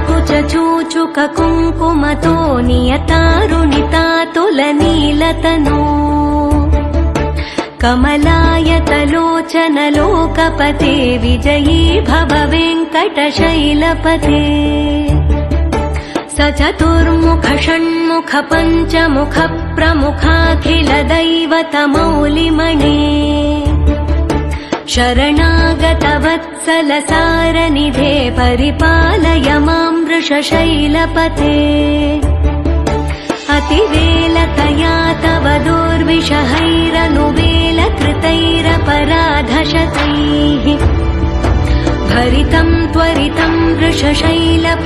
कुचूचुक कुङ्कुमतो नियतारुणितातुलनीलतनो कमलायतलोचन लोकपते विजयी भव वेङ्कटशैलपते स चतुर्मुख षण्मुख पञ्चमुख प्रमुखाखिल दैवतमौलिमणे शरणागत वत्सल सारनिधे परिपालय मां वृषशैलपते अतिवेलतया तव दुर्विषहैरनुवेलकृतैरपराधशतैः भरितं त्वरितं वृषशैलपते।